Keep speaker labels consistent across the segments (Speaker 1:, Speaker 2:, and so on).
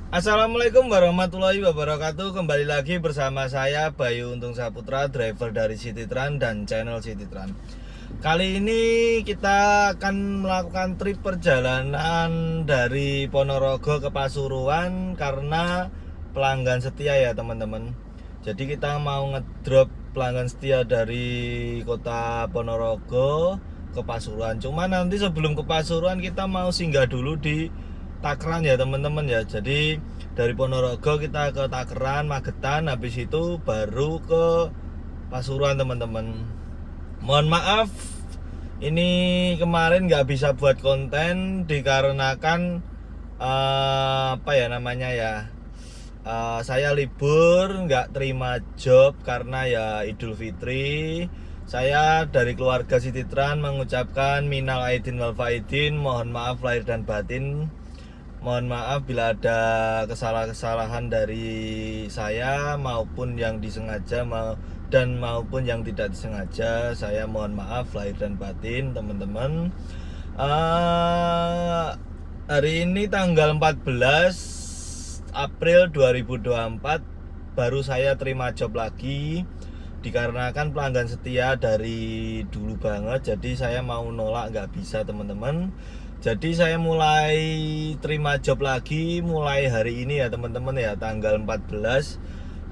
Speaker 1: Assalamualaikum warahmatullahi wabarakatuh. Kembali lagi bersama saya Bayu Untung Saputra, driver dari Cititran dan channel Cititran. Kali ini kita akan melakukan trip perjalanan dari Ponorogo ke Pasuruan karena pelanggan setia ya teman-teman. Jadi kita mau ngedrop pelanggan setia dari kota Ponorogo ke Pasuruan. Cuma nanti sebelum ke Pasuruan kita mau singgah dulu di Takran ya teman-teman ya. Jadi dari Ponorogo kita ke Takran, Magetan, habis itu baru ke Pasuruan teman-teman. Mohon maaf, ini kemarin nggak bisa buat konten dikarenakan apa ya namanya ya, saya libur, nggak terima job karena ya Idul Fitri. Saya dari keluarga Cititran mengucapkan minal aidin wal faidin, mohon maaf lahir dan batin. Mohon maaf bila ada kesalahan-kesalahan dari saya maupun yang disengaja dan maupun yang tidak disengaja. Saya mohon maaf lahir dan batin teman-teman. Hari ini tanggal 14 April 2024 baru saya terima job lagi dikarenakan pelanggan setia dari dulu banget, jadi saya mau nolak nggak bisa teman-teman. Jadi saya mulai terima job lagi mulai hari ini ya teman-teman ya, tanggal 14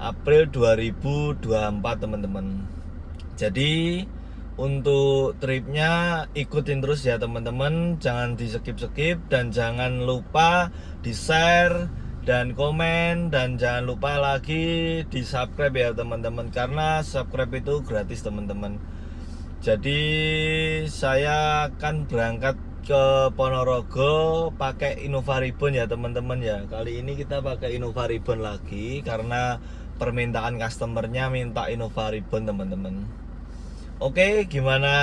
Speaker 1: April 2024 teman-teman. Jadi untuk tripnya ikutin terus ya teman-teman, jangan di skip-skip dan jangan lupa di share dan komen, dan jangan lupa lagi di subscribe ya teman-teman, karena subscribe itu gratis teman-teman. Jadi saya akan berangkat ke Ponorogo pakai Innova Ribbon ya teman-teman ya. Kali ini kita pakai Innova Ribbon lagi karena permintaan customernya minta Innova Ribbon teman-teman. Oke, gimana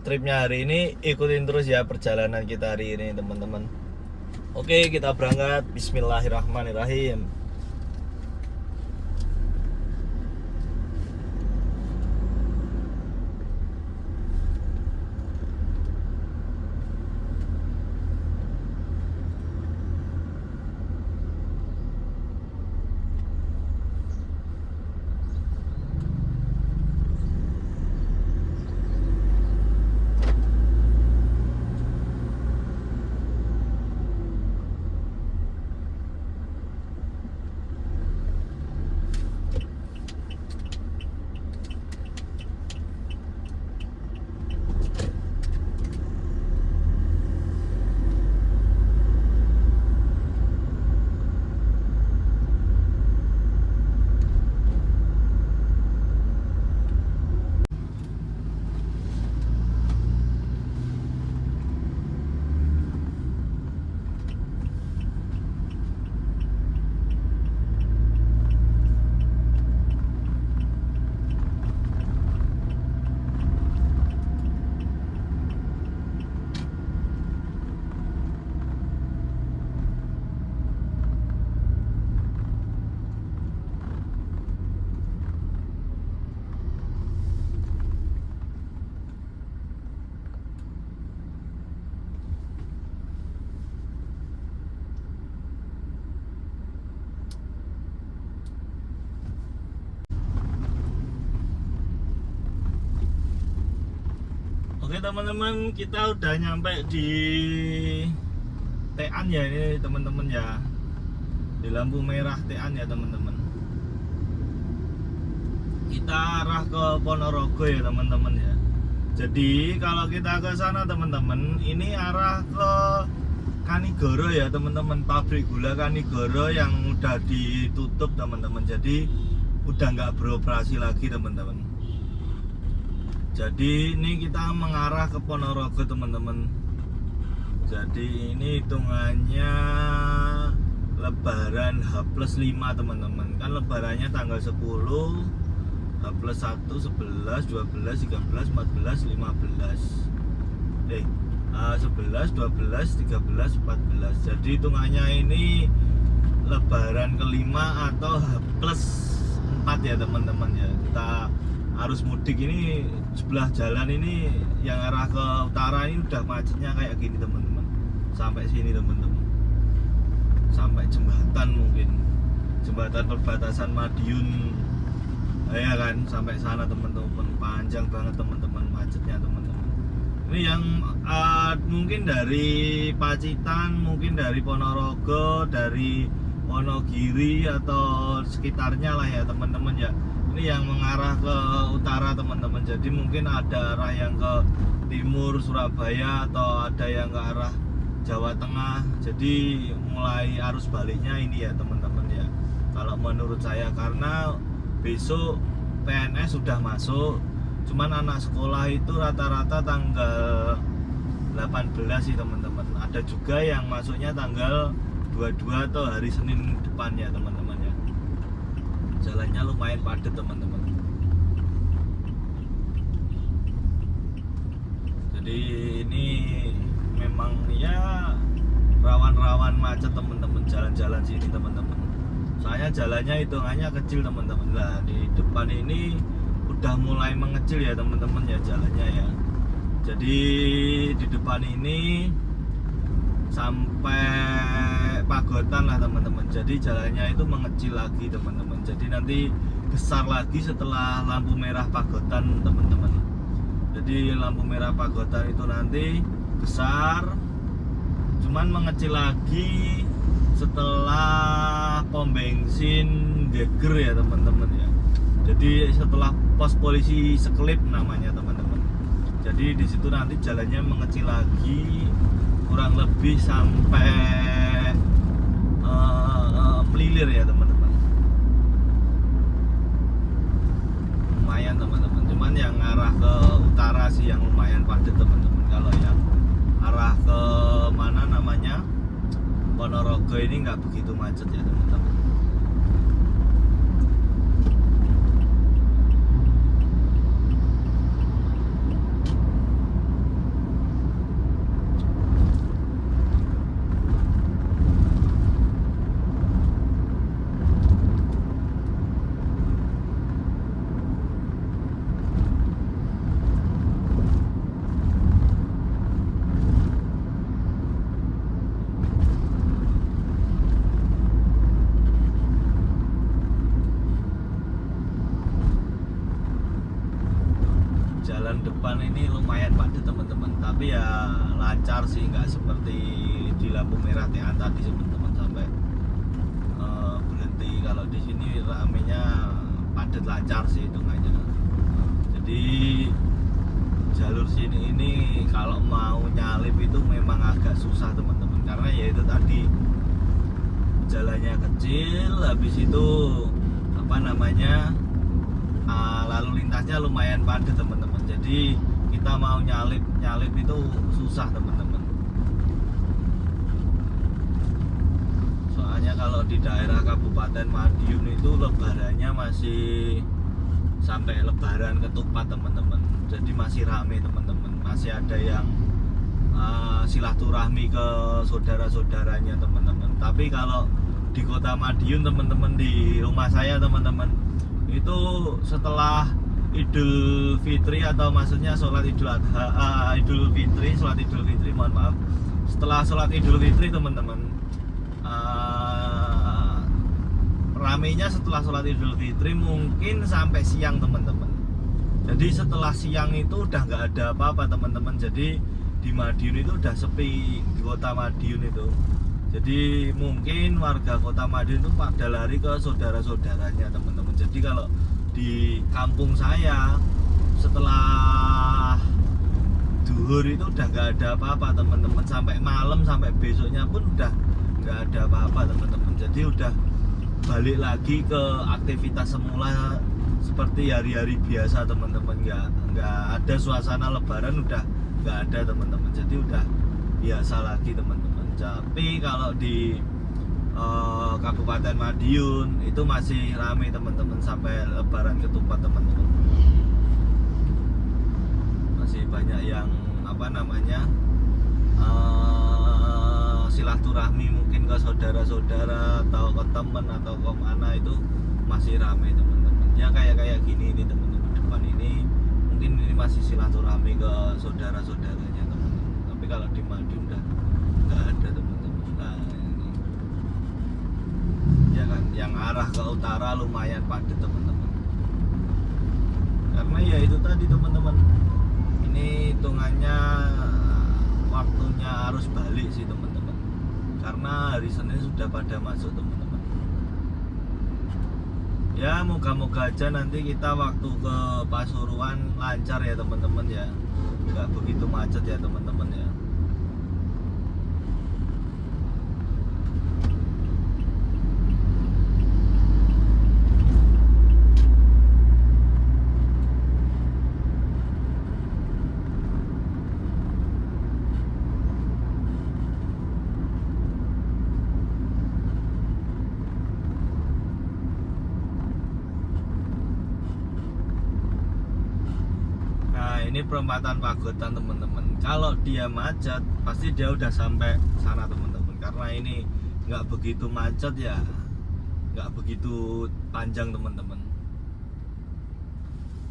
Speaker 1: tripnya hari ini? Ikutin terus ya perjalanan kita hari ini teman-teman. Oke, kita berangkat. Bismillahirrahmanirrahim. Oke teman-teman, kita udah nyampe di Tean ya ini teman-teman ya, di lampu merah Tean ya teman-teman. Kita arah ke Ponorogo ya teman-teman ya. Jadi kalau kita ke sana teman-teman, ini arah ke Kanigoro ya teman-teman, pabrik gula Kanigoro yang udah ditutup teman-teman. Jadi udah nggak beroperasi lagi teman-teman. Jadi ini kita mengarah ke Ponorogo teman-teman. Jadi ini hitungannya Lebaran H+5 teman-teman. Kan lebarannya tanggal 10, H+1, 11, 12, 13, 14, 15. 11, 12, 13, 14. Jadi hitungannya ini lebaran kelima atau H+4 ya teman-teman ya. Kita arus mudik ini sebelah jalan ini yang arah ke utara ini udah macetnya kayak gini teman-teman, sampai sini teman-teman. sampai jembatan, mungkin jembatan perbatasan Madiun ya kan, sampai sana teman-teman. Panjang banget teman-teman macetnya teman-teman. Ini yang mungkin dari Pacitan, mungkin dari Ponorogo, dari Wonogiri atau sekitarnya lah ya teman-teman ya. Ini yang mengarah ke utara teman-teman. Jadi mungkin ada arah yang ke timur Surabaya atau ada yang ke arah Jawa Tengah. Jadi mulai arus baliknya ini ya teman-teman ya. Kalau menurut saya, karena besok PNS sudah masuk. Cuman anak sekolah itu rata-rata tanggal 18 sih teman-teman. Ada juga yang masuknya tanggal 22 atau hari Senin depan ya teman-teman ya. Jalannya lumayan padat teman-teman. Jadi ini memang ya rawan-rawan macet teman-teman, jalan-jalan sini teman-teman. Soalnya jalannya hitungannya kecil teman-teman. Lah di depan ini udah mulai mengecil ya teman-teman ya jalannya ya. Jadi di depan ini sampai Pagotan lah teman-teman. Jadi jalannya itu mengecil lagi teman-teman. Jadi nanti besar lagi setelah lampu merah Pagotan teman-teman. Jadi lampu merah Pagotan itu nanti besar, cuman mengecil lagi setelah pom bensin Geger ya teman-teman ya. Jadi setelah pos polisi Sekelip namanya teman-teman. Jadi di situ nanti jalannya mengecil lagi, kurang lebih sampai Melilir ya teman-teman. Lumayan teman-teman. Cuman yang arah ke utara sih yang lumayan padat teman-teman. Kalau yang arah ke mana namanya Ponorogo ini nggak begitu macet ya teman-teman. Jalan depan ini lumayan padat teman-teman, tapi ya lancar sih, nggak seperti di lampu merah Tian tadi teman-teman sampai berhenti. Kalau di sini ramenya padat, lancar sih hitungannya. Jadi jalur sini ini kalau mau nyalip itu memang agak susah teman-teman, karena ya itu tadi jalannya kecil, habis itu apa namanya lalu lintasnya lumayan padat teman-teman. Jadi kita mau nyalip itu susah teman-teman. Soalnya kalau di daerah Kabupaten Madiun itu lebarannya masih sampai lebaran ketupat teman-teman. Jadi masih rame teman-teman. Masih ada yang silaturahmi ke saudara-saudaranya teman-teman. Tapi kalau di Kota Madiun teman-teman, di rumah saya teman-teman, itu setelah Idul Fitri atau maksudnya sholat Idul Adha, sholat Idul Fitri, mohon maaf, setelah sholat Idul Fitri teman-teman, ramenya setelah sholat Idul Fitri mungkin sampai siang teman-teman. Jadi setelah siang itu udah nggak ada apa-apa teman-teman. Jadi di Madiun itu udah sepi, di Kota Madiun itu. Jadi mungkin warga Kota Madiun itu pada lari ke saudara-saudaranya teman-teman. Jadi kalau di kampung saya setelah duhur itu udah nggak ada apa-apa teman-teman, sampai malam, sampai besoknya pun udah nggak ada apa-apa teman-teman. Jadi udah balik lagi ke aktivitas semula seperti hari-hari biasa teman-teman. Nggak ada suasana lebaran, udah nggak ada teman-teman. Jadi udah biasa lagi teman-teman. Tapi kalau di Kabupaten Madiun itu masih ramai teman-teman sampai lebaran ketupat teman-teman. Masih banyak yang apa namanya silaturahmi mungkin ke saudara-saudara atau ke teman atau ke mana, itu masih ramai teman-teman. Ya kayak gini ini teman-teman, depan ini mungkin ini masih silaturahmi ke saudara-saudaranya teman-teman. Tapi kalau di Madiun udah nggak ada teman-teman. Nah, ini kan. Yang arah ke utara lumayan padat teman-teman. Karena ya itu tadi teman-teman. Ini hitungannya waktunya arus balik sih teman-teman. Karena hari Senin sudah pada masuk teman-teman. Ya moga-moga aja nanti kita waktu ke Pasuruan lancar ya teman-teman ya, nggak begitu macet ya teman-teman ya. Ini perempatan Pagotan teman-teman. Kalau dia macet pasti dia udah sampai sana teman-teman. Karena ini nggak begitu macet ya, nggak begitu panjang teman-teman.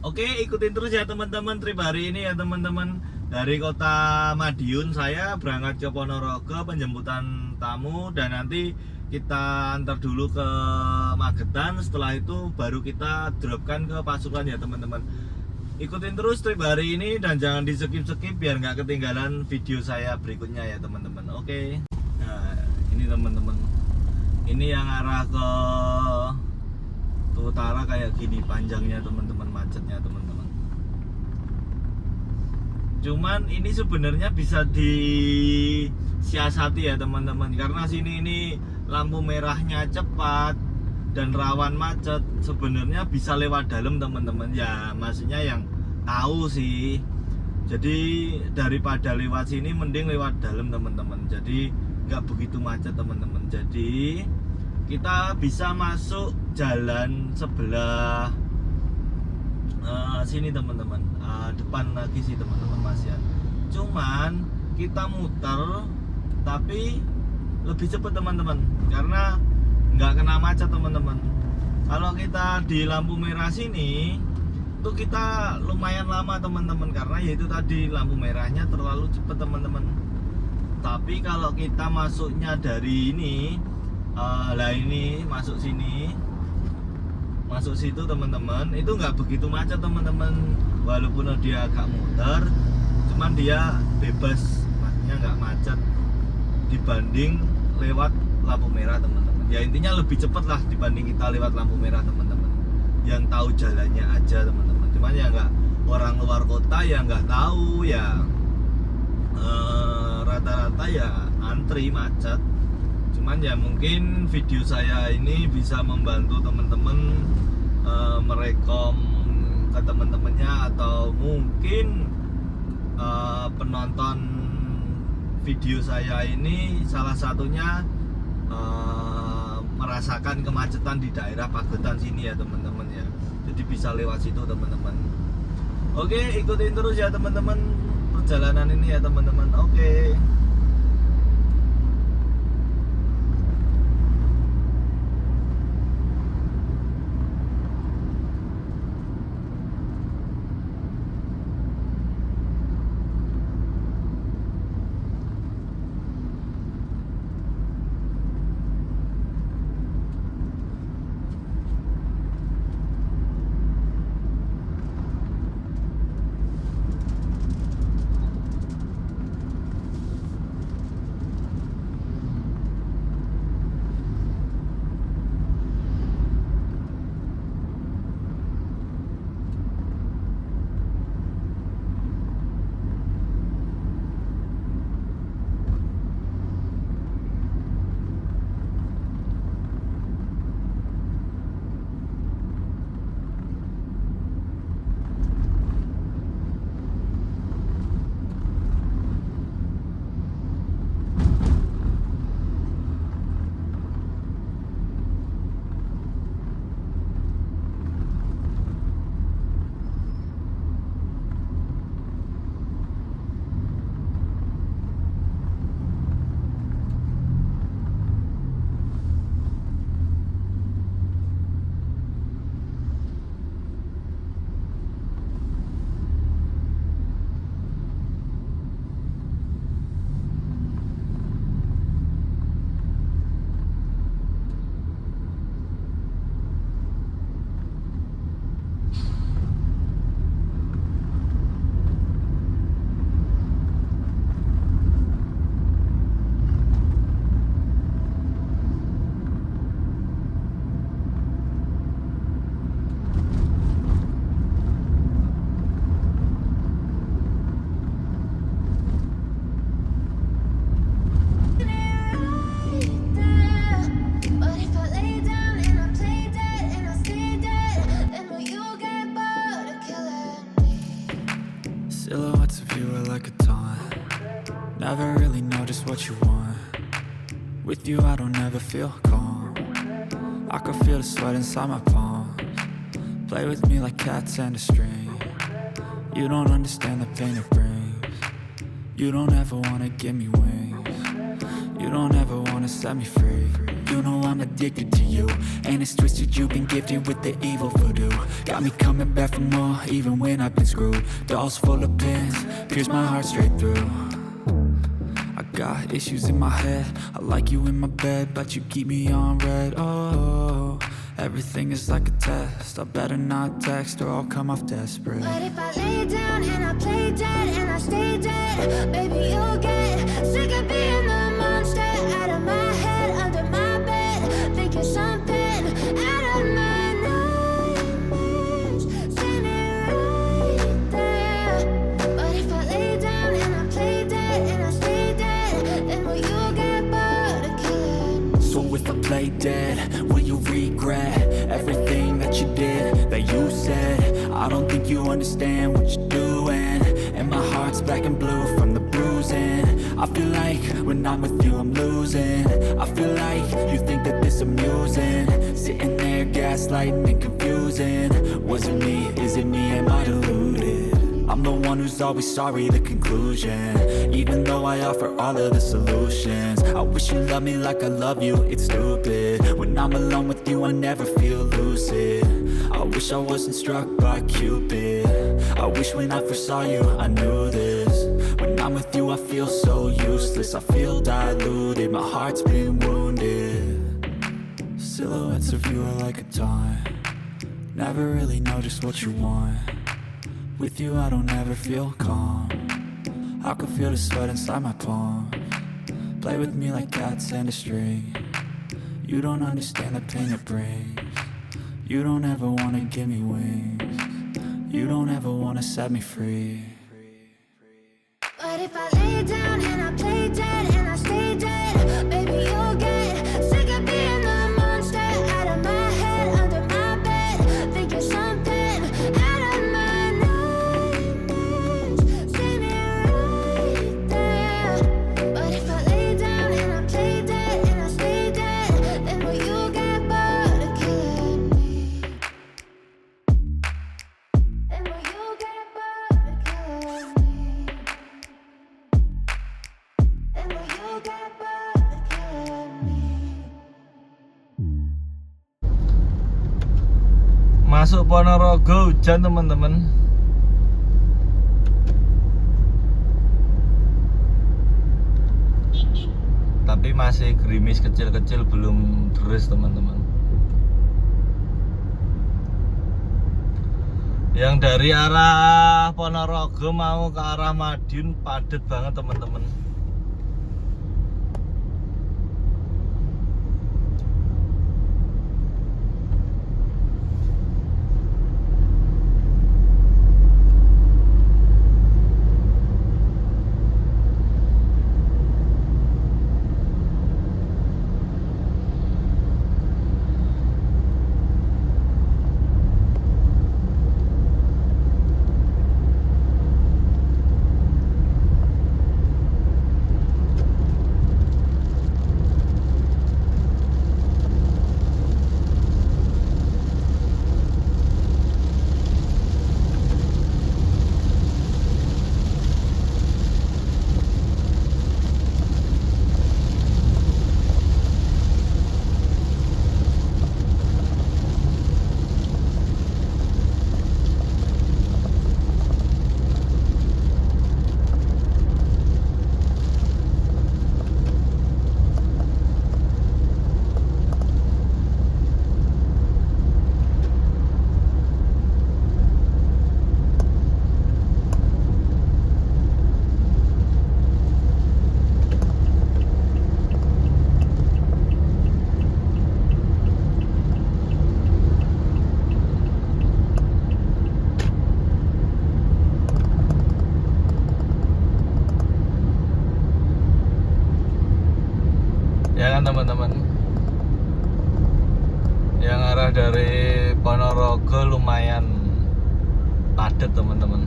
Speaker 1: Oke, ikutin terus ya teman-teman trip hari ini ya teman-teman. Dari kota Madiun saya berangkat ke Ponorogo penjemputan tamu, dan nanti kita antar dulu ke Magetan. Setelah itu baru kita dropkan ke Pasuruan ya teman-teman. Ikutin terus trip hari ini dan jangan di skip biar nggak ketinggalan video saya berikutnya ya teman-teman. Oke. Nah ini teman-teman, ini yang arah ke utara kayak gini panjangnya teman-teman, macetnya teman-teman. Cuman ini sebenarnya bisa disiasati ya teman-teman, karena sini ini lampu merahnya cepat dan rawan macet. Sebenarnya bisa lewat dalam teman-teman ya, maksudnya yang tahu sih. Jadi daripada lewat sini mending lewat dalam teman-teman, jadi nggak begitu macet teman-teman. Jadi kita bisa masuk jalan sebelah sini teman-teman, depan lagi sih teman-teman masih. Cuman kita muter tapi lebih cepat teman-teman, karena nggak kena macet teman-teman. Kalau kita di lampu merah sini tuh kita lumayan lama teman-teman, karena yaitu tadi lampu merahnya terlalu cepat teman-teman. Tapi kalau kita masuknya dari ini, ini masuk sini, masuk situ teman-teman, itu nggak begitu macet teman-teman. Walaupun dia agak muter, cuman dia bebas, maksudnya nggak macet dibanding lewat lampu merah teman-teman. Ya intinya lebih cepat lah dibanding kita lewat lampu merah teman-teman. Yang tahu jalannya aja teman-teman. Cuman ya nggak, orang luar kota ya nggak tahu ya, rata-rata ya antri macet. Cuman ya mungkin video saya ini bisa membantu teman-teman merekom ke teman-temannya, atau mungkin penonton video saya ini salah satunya merasakan kemacetan di daerah Pagetan sini ya teman-teman ya. Jadi bisa lewat situ teman-teman. Oke, ikutin terus ya teman-teman perjalanan ini ya teman-teman. Oke.
Speaker 2: Never really know just what you want. With you I don't ever feel calm. I can feel the sweat inside my palms. Play with me like cats and a string. You don't understand the pain it brings. You don't ever wanna give me wings. You don't ever wanna set me free. You know I'm addicted to you, and it's twisted, you've been gifted with the evil voodoo. Got me coming back for more, even when I've been screwed. Dolls full of pins, pierce my heart straight through. I got issues in my head, I like you in my bed, but you keep me on red. Oh, everything is like a test, I better not text or I'll come off desperate.
Speaker 3: But if I lay down and I play dead and I stay dead, baby you'll get sick of being the monster out of my head, under my bed, thinking something out of my nightmares, standing right there. But if I lay down and I play dead and I stay dead, then will you get bored of killing?
Speaker 2: So if I play dead, will you regret everything that you did, that you said? I don't think you understand what you're doing, and my heart's black and blue from the bruising. I feel like when I'm with you I'm losing. I feel like you think that this amusing, sitting there gaslighting and confusing. Was it me? Is it me? Am I deluded? I'm the one who's always sorry, the conclusion, even though I offer all of the solutions. I wish you loved me like I love you, it's stupid. When I'm alone with you I never feel lucid. I wish I wasn't struck by Cupid. I wish when I first saw you I knew this. When I'm with you I feel so useless, I feel diluted, my heart's been wounded. Silhouettes of you are like a taunt. Never really know just what you want. With you I don't ever feel calm. I can feel the sweat inside my palms. Play with me like cats and a string. You don't understand the pain it brings. You don't ever wanna give me wings. You don't ever wanna set me free.
Speaker 3: But if I lay down and I play dead and I stay dead, baby you'll get sick of being the monster out of my head, under my bed, thinking something out of my nightmares, standing right there. But if I lay down and I play dead and I stay dead, then will you get bored of killing me? Then will you get bored of killing me? Then will you get bored of killing me?
Speaker 1: Masuk Ponorogo hujan teman-teman. Tapi masih gerimis kecil-kecil, belum deres teman-teman. Yang dari arah Ponorogo mau ke arah Madiun padat banget teman-teman. Teman-teman, yang arah dari Ponorogo lumayan padat teman-teman.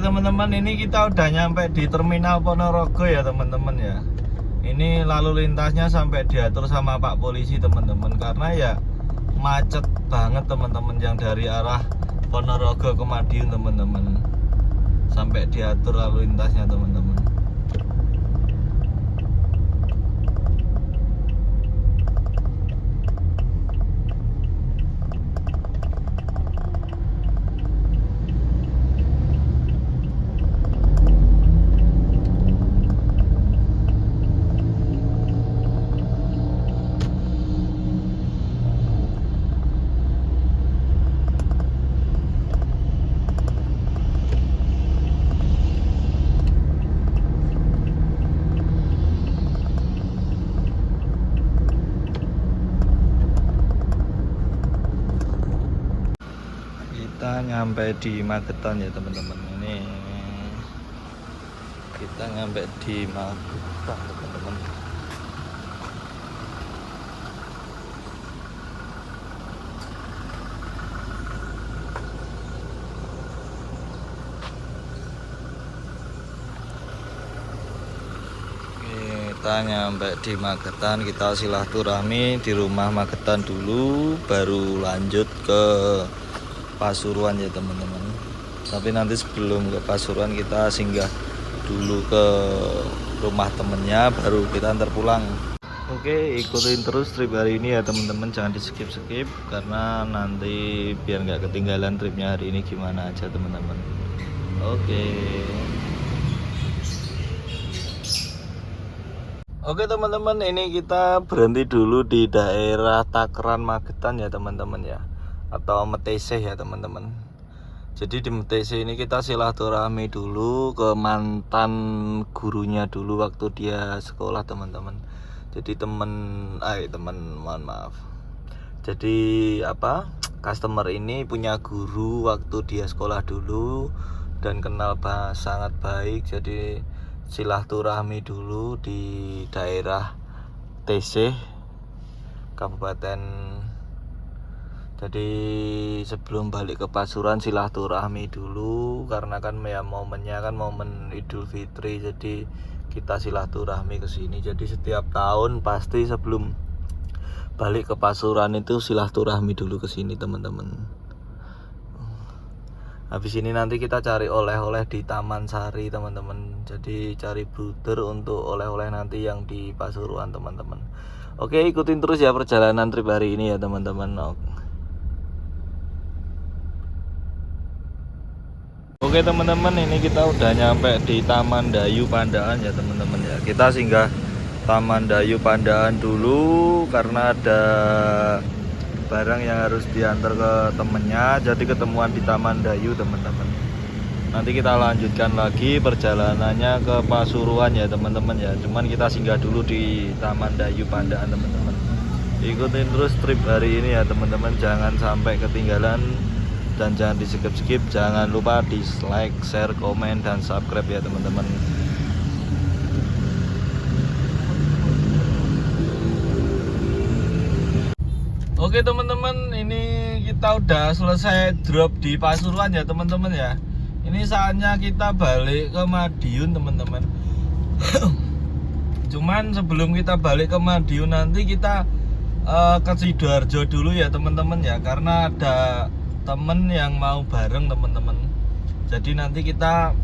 Speaker 1: teman-teman, ini kita udah nyampe di Terminal Ponorogo ya teman-teman ya. Ini lalu lintasnya sampai diatur sama Pak Polisi teman-teman, karena ya macet banget teman-teman yang dari arah Ponorogo ke Madiun teman-teman. Sampai diatur lalu lintasnya teman-teman. Kita nyampe di Magetan ya teman-teman. Ini kita nyampe di Magetan teman-teman. Kita nyampe di Magetan, kita silaturahmi di rumah Magetan dulu, baru lanjut ke Pasuruan ya teman-teman. Tapi nanti sebelum ke Pasuruan kita singgah dulu ke rumah temennya, baru kita antar pulang. Oke, ikutin terus trip hari ini ya teman-teman, jangan di skip karena nanti biar nggak ketinggalan tripnya hari ini gimana aja teman-teman. Oke teman-teman, ini kita berhenti dulu di daerah Takeran Magetan ya teman-teman ya, atau Meteseh ya teman-teman. Jadi di Meteseh ini kita silaturahmi dulu ke mantan gurunya dulu waktu dia sekolah teman-teman. Jadi mohon maaf. Jadi customer ini punya guru waktu dia sekolah dulu dan kenal sangat baik. Jadi silaturahmi dulu di daerah Teseh Kabupaten. Jadi sebelum balik ke Pasuruan silaturahmi dulu, karena kan ya momennya kan momen Idul Fitri, jadi kita silaturahmi ke sini. Jadi setiap tahun pasti sebelum balik ke Pasuruan itu silaturahmi dulu ke sini teman-teman. Habis ini nanti kita cari oleh-oleh di Taman Sari teman-teman. Jadi cari bruder untuk oleh-oleh nanti yang di Pasuruan teman-teman. Oke, ikutin terus ya perjalanan trip hari ini ya teman-teman. Oke teman-teman, ini kita udah nyampe di Taman Dayu Pandaan ya teman-teman ya. Kita singgah Taman Dayu Pandaan dulu karena ada barang yang harus diantar ke temennya, jadi ketemuan di Taman Dayu teman-teman. Nanti kita lanjutkan lagi perjalanannya ke Pasuruan ya teman-teman ya. Cuman kita singgah dulu di Taman Dayu Pandaan teman-teman. Ikutin terus trip hari ini ya teman-teman, jangan sampai ketinggalan dan jangan di skip. Jangan lupa di like, share, komen, dan subscribe ya teman-teman. Oke teman-teman, ini kita udah selesai drop di Pasuruan ya teman-teman ya. Ini saatnya kita balik ke Madiun teman-teman. Cuman sebelum kita balik ke Madiun nanti kita ke Sidoarjo dulu ya teman-teman ya, karena ada temen yang mau bareng teman-teman. Jadi nanti kita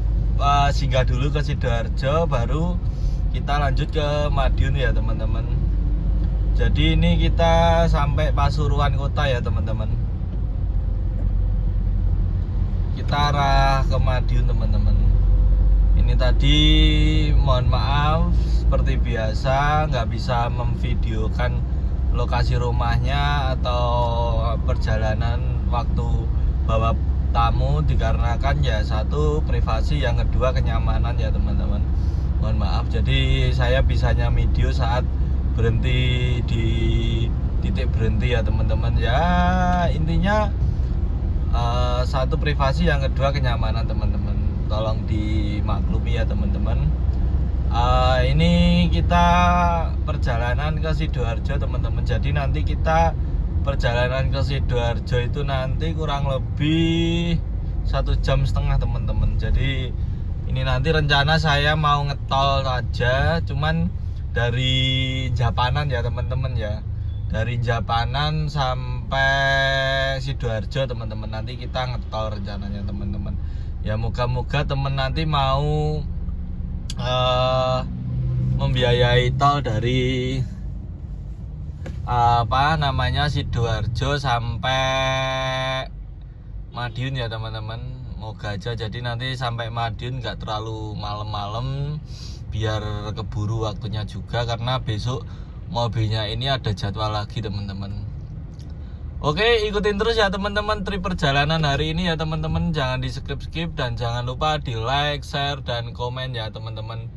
Speaker 1: singgah dulu ke Sidoarjo, baru kita lanjut ke Madiun ya teman-teman. Jadi ini kita sampai Pasuruan kota ya teman-teman. Kita arah ke Madiun teman-teman. Ini tadi mohon maaf seperti biasa nggak bisa memvideokan lokasi rumahnya atau perjalanan waktu bawa tamu, dikarenakan ya satu privasi, yang kedua kenyamanan ya teman-teman. Mohon maaf, jadi saya bisanya video saat berhenti di titik berhenti ya teman-teman ya. Intinya satu privasi, yang kedua kenyamanan teman-teman, tolong dimaklumi ya teman-teman. Ini kita perjalanan ke Sidoarjo teman-teman. Jadi nanti kita perjalanan ke Sidoarjo itu nanti kurang lebih 1,5 jam teman-teman. Jadi ini nanti rencana saya mau ngetol aja, cuman dari Japanan ya teman-teman ya, dari Japanan sampai Sidoarjo teman-teman. Nanti kita ngetol rencananya teman-teman ya. Moga-moga temen nanti mau membiayai tol dari Sidoarjo sampai Madiun ya teman-teman. Moga aja, jadi nanti sampai Madiun nggak terlalu malam-malam, biar keburu waktunya juga, karena besok mobilnya ini ada jadwal lagi teman-teman. Oke, ikutin terus ya teman-teman trip perjalanan hari ini ya teman-teman. Jangan di skip dan jangan lupa di like, share, dan komen ya teman-teman.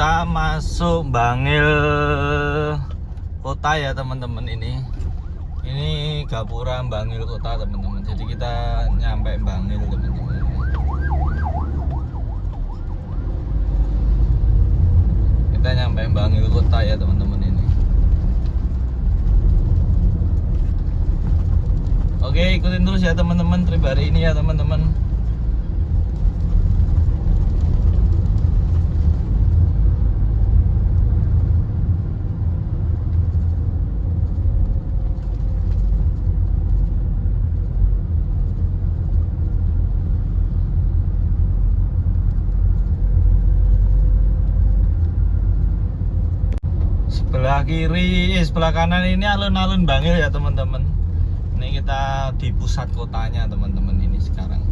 Speaker 1: kita masuk Bangil kota ya teman-teman. Ini Gapura Bangil kota teman-teman. Jadi kita nyampe Bangil teman-teman. Kita nyampe Bangil kota ya teman-teman ini. Oke, ikutin terus ya teman-teman trip hari ini ya teman-teman. Sebelah kiri, sebelah kanan ini alun-alun Bangil ya teman-teman. Ini kita di pusat kotanya teman-teman ini sekarang.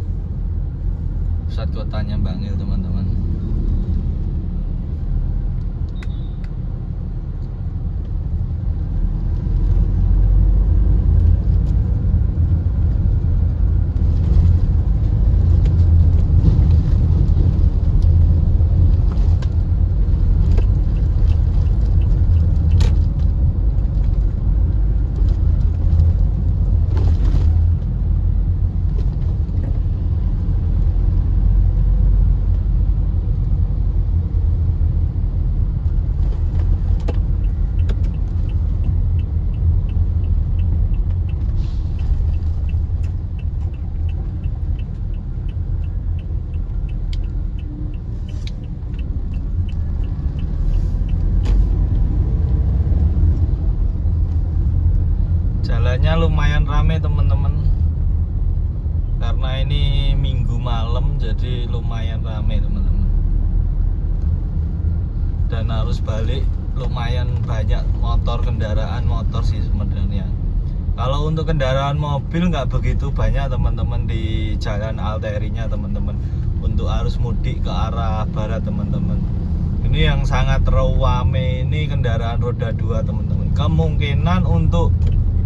Speaker 1: Pusat kotanya Bangil teman-teman. Jalannya lumayan rame teman-teman, karena ini minggu malam jadi lumayan rame teman-teman. Dan harus balik lumayan banyak kendaraan motor sih sebenarnya. Kalau untuk kendaraan mobil nggak begitu banyak teman-teman di jalan arterinya teman-teman. Untuk arus mudik ke arah barat teman-teman. Ini yang sangat rame ini kendaraan roda 2 teman-teman. Kemungkinan untuk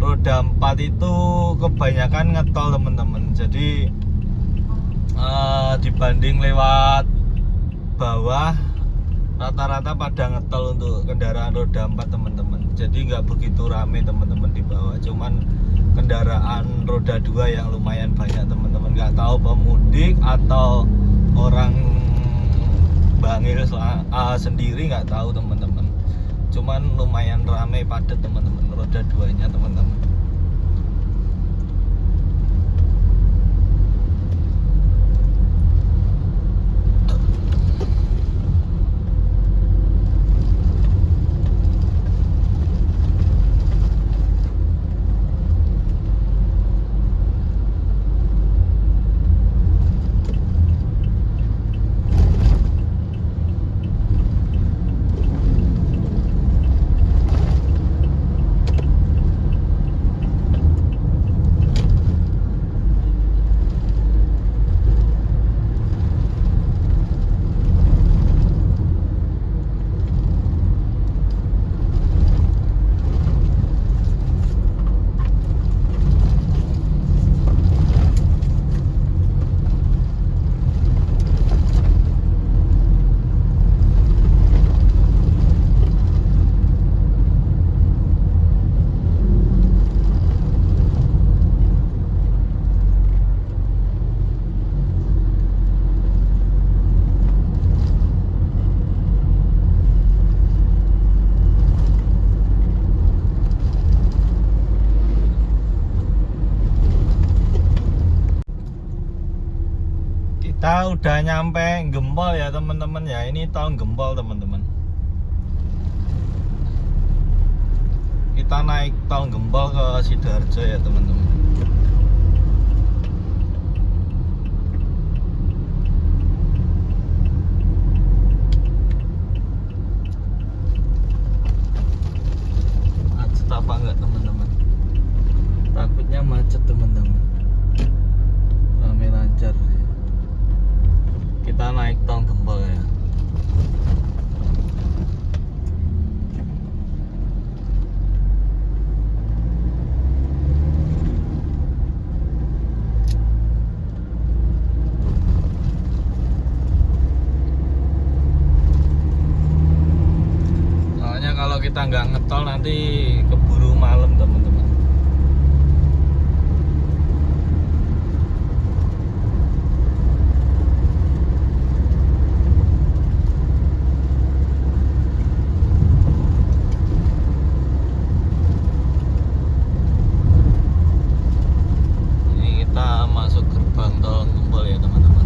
Speaker 1: roda 4 itu kebanyakan ngetol teman-teman. Jadi dibanding lewat bawah rata-rata pada ngetol untuk kendaraan roda 4 teman-teman. Jadi nggak begitu rame teman-teman di bawah. Cuman kendaraan roda 2 yang lumayan banyak teman-teman. Nggak tahu pemudik atau orang Bangil sendiri nggak tahu teman-teman. Cuman lumayan ramai padat teman-teman roda 2-nya teman-teman. Kita udah nyampe Gempol ya teman-teman ya. Ini tol Gempol teman-teman. Kita naik tol Gempol ke Sidoarjo ya teman-teman. Macet apa enggak teman-teman? Takutnya macet teman-teman. Rame lancar ya. Kita naik tol Gempol ya. kita nggak ngetol nanti keburu malam teman-teman. Ini kita masuk gerbang tol Gempol ya teman-teman.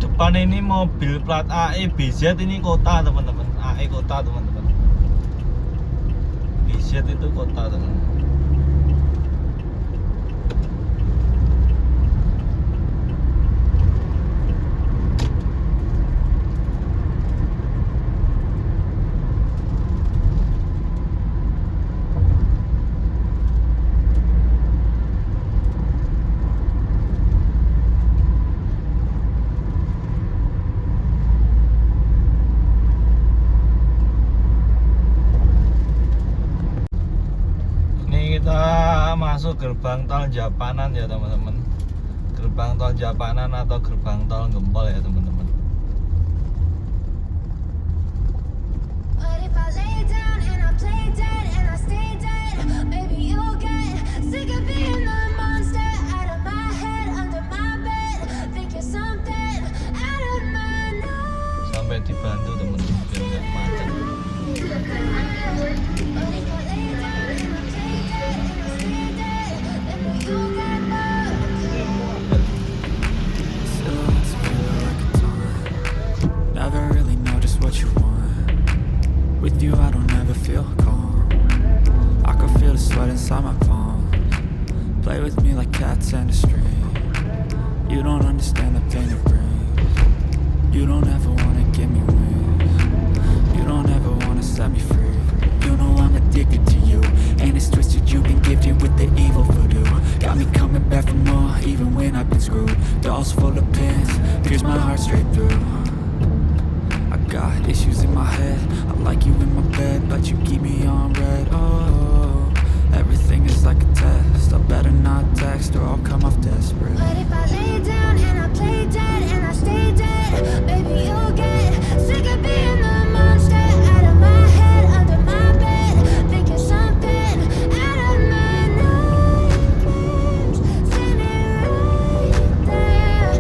Speaker 1: Depan ini mobil plat AE BZ, ini kota teman-teman. AE kota teman-teman. BZ itu kota teman-teman. Kita masuk gerbang tol Japanan ya teman-teman. Gerbang tol Japanan atau gerbang tol Gempol ya teman-teman.
Speaker 3: But if I lay down and I play dead and I stay dead, maybe you'll get sick of being the monster out of my head, under my bed. Think you're something out of my nose.
Speaker 1: Sampai dibantu teman-teman biar nggak macet.
Speaker 3: But if I lay down and I play dead and I stay dead, then will you get bored?
Speaker 2: Silhouettes feel like a taunt. Never really know just what you want. With you I don't ever feel calm. I can feel the sweat inside my palm. Play with me like cats and a string. You don't understand the pain it brings. You don't ever wanna give me wings. You don't ever wanna set me free. You know I'm addicted to you, and it's twisted. You've been gifted with the evil voodoo. Got me coming back for more, even when I've been screwed. Dolls full of pins, pierce my heart straight through. I got issues in my head. I like you in my bed, but you keep me on red. Oh, everything is like a test. I better not text or I'll come off desperate.
Speaker 3: But if I lay down and I play dead and I stay dead, baby you'll get sick of being the monster out of my head, under my bed. Think you're something out of my nightmares, standing right there.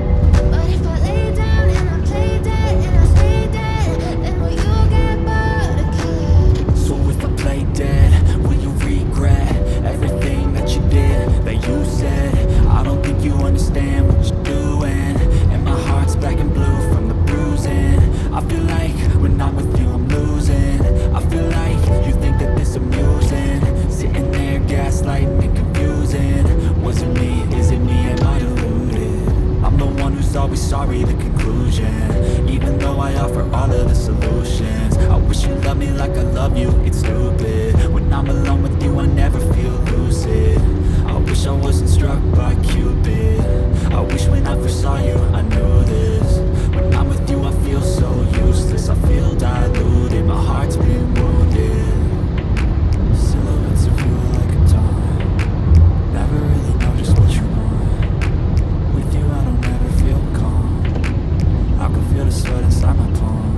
Speaker 3: But if I lay down and I play dead and I stay dead, then will you get bored again?
Speaker 2: So if I play dead, will you regret everything that you did, that you said? I don't think you understand what you're doing, and my heart's black and blue from the bruising. I feel like when I'm with you I'm losing. I feel like you think that this amusing, sitting there gaslighting and confusing. Was it me? Is it me? Am I deluded? I'm the one who's always sorry, the conclusion. Even though I offer all of the solutions, I wish you loved me like I love you, it's stupid. When I'm alone with you I never feel lucid. I wish I wasn't struck by Cupid. I wish when I first saw you I knew this. When I'm with you I feel so useless. I feel diluted, my heart's been wounded. Silhouettes of you are like a taunt. Never really know just what you want. With you I don't ever feel calm. I can feel the sweat inside my palm.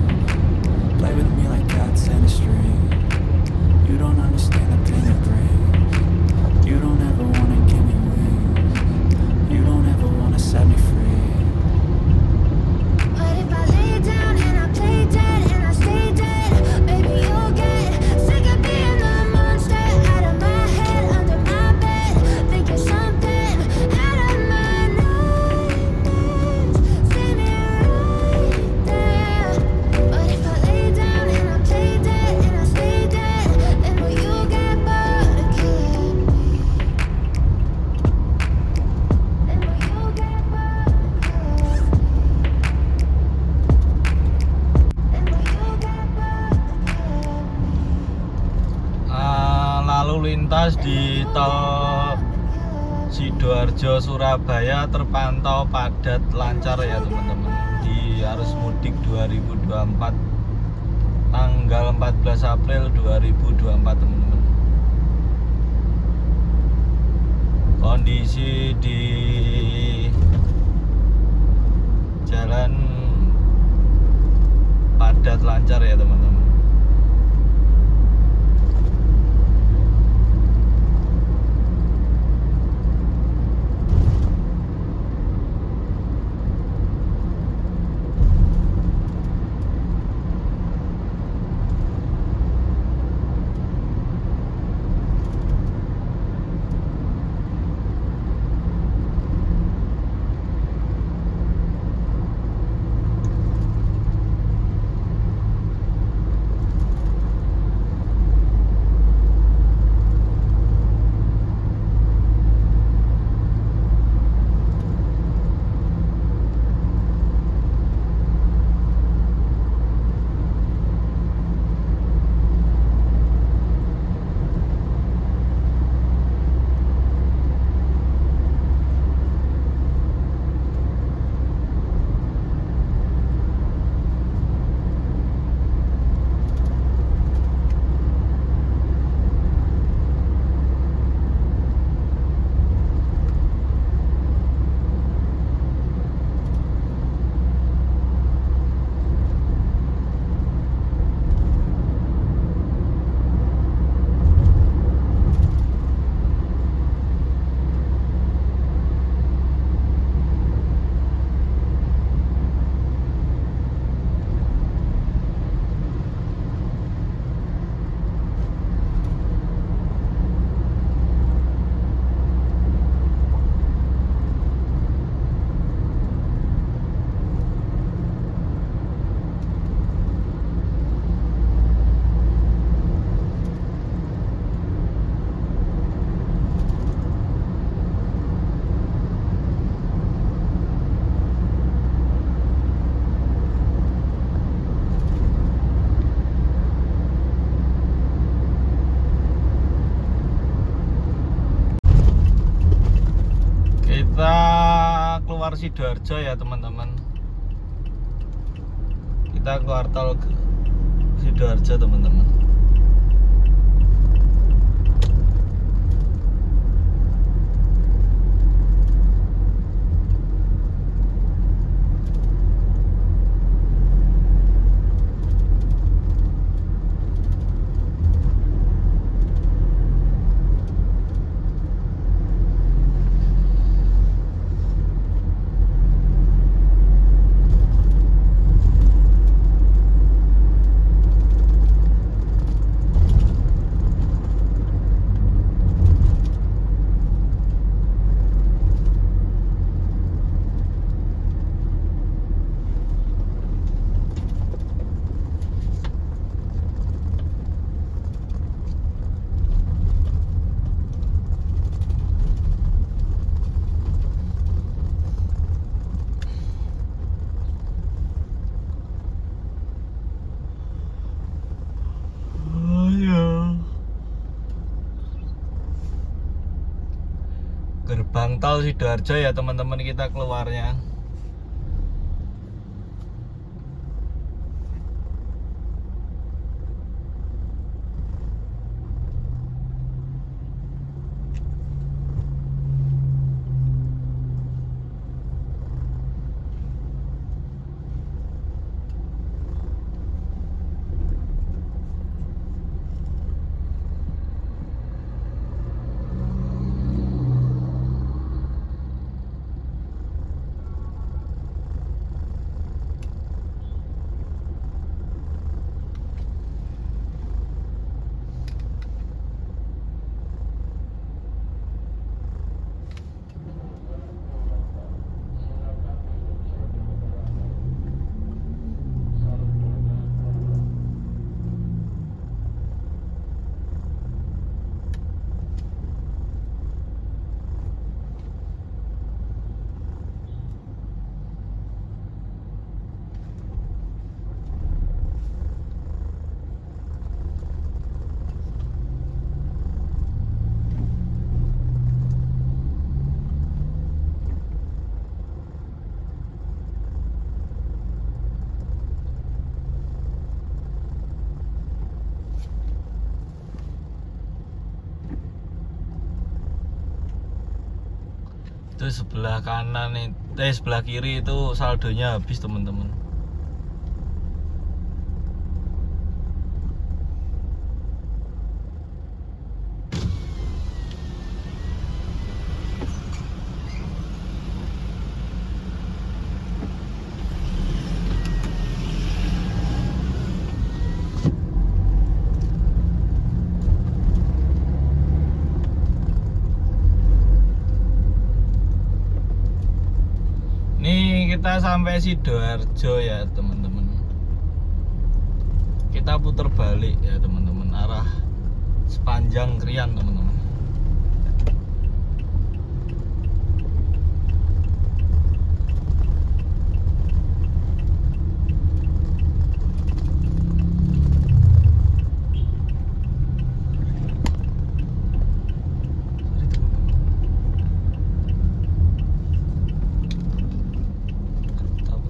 Speaker 2: Play with me like cats and a string. You don't understand the pain it brings. You don't ever wanna give me wings.
Speaker 1: lalu lintas di tol Sidoarjo Surabaya terpantau padat lancar ya teman-teman di arus mudik 2024 tanggal 14 April 2024 teman-teman. Kondisi di jalan padat lancar ya teman-teman. Kita keluar Sidoarjo ya teman-teman. Kita keluar tol Sidoarjo teman-teman. Gerbang tol Sidoarjo ya teman-teman, kita keluarnya. Itu sebelah kanan sebelah kiri itu saldonya habis teman-teman. Nih kita sampai Sidoarjo ya teman-teman. Kita putar balik ya teman-teman, arah sepanjang Krian teman-teman.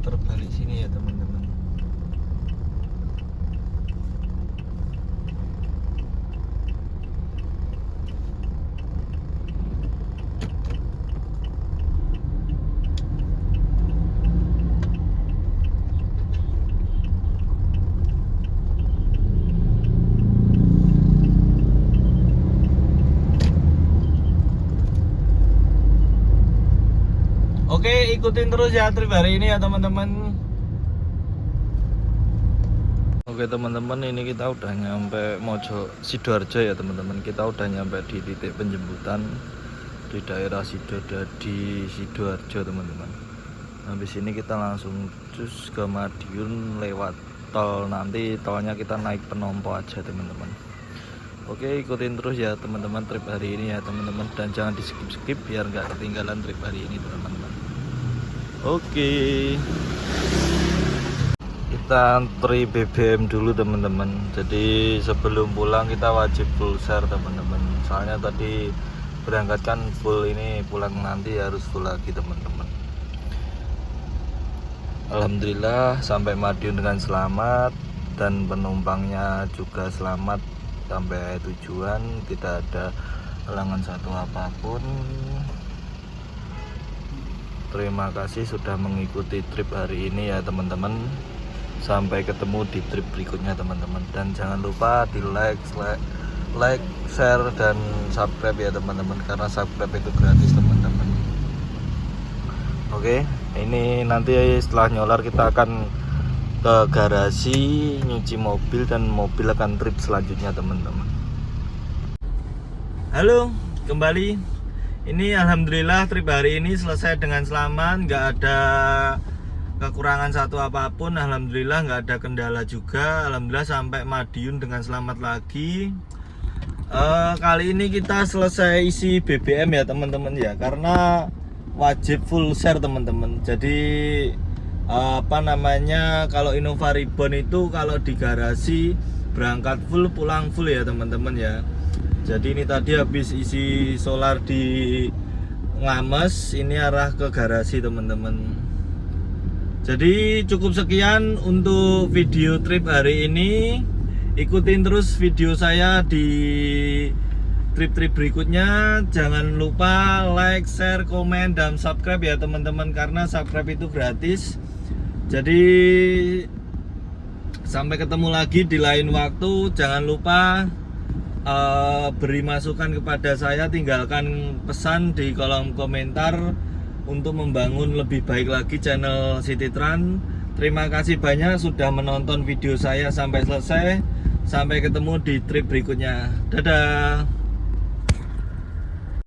Speaker 1: Terbalik sini ya teman-teman. Oke, ikutin terus ya trip hari ini ya teman-teman. Oke teman-teman, ini kita udah nyampe Sidoarjo ya teman-teman. Kita udah nyampe di titik penjemputan di daerah Sidoarjo teman-teman. Habis ini kita langsung cus ke Madiun lewat tol. Nanti tolnya kita naik Penompo aja teman-teman. Oke, ikutin terus ya teman-teman trip hari ini ya teman-teman, dan jangan di skip biar nggak ketinggalan trip hari ini teman-teman. Oke, kita antri BBM dulu teman-teman. Jadi sebelum pulang kita wajib full share teman-teman. Soalnya tadi berangkat kan full, ini pulang nanti harus full lagi teman-teman. Alhamdulillah sampai Madiun dengan selamat dan penumpangnya juga selamat sampai tujuan, tidak ada halangan satu apapun. Terima kasih sudah mengikuti trip hari ini ya teman-teman. Sampai ketemu di trip berikutnya teman-teman, dan jangan lupa di like, share dan subscribe ya teman-teman, karena subscribe itu gratis teman-teman. Oke, ini nanti setelah nyolar kita akan ke garasi nyuci mobil, dan mobil akan trip selanjutnya teman-teman. Halo, kembali. Ini alhamdulillah trip hari ini selesai dengan selamat, nggak ada kekurangan satu apapun. Alhamdulillah nggak ada kendala juga. Alhamdulillah sampai Madiun dengan selamat lagi. Kali ini kita selesai isi BBM ya teman-teman ya, karena wajib full share teman-teman. Jadi kalau Innova Reborn itu kalau di garasi berangkat full pulang full ya teman-teman ya. Jadi ini tadi habis isi solar di Ngames, ini arah ke garasi teman-teman. Jadi cukup sekian untuk video trip hari ini. Ikutin terus video saya di trip-trip berikutnya. Jangan lupa like, share, komen, dan subscribe ya teman-teman, karena subscribe itu gratis. Jadi sampai ketemu lagi di lain waktu. Jangan lupa beri masukan kepada saya, tinggalkan pesan di kolom komentar untuk membangun lebih baik lagi channel Cititran. Terima kasih banyak sudah menonton video saya sampai selesai. Sampai ketemu di trip berikutnya. Dadah.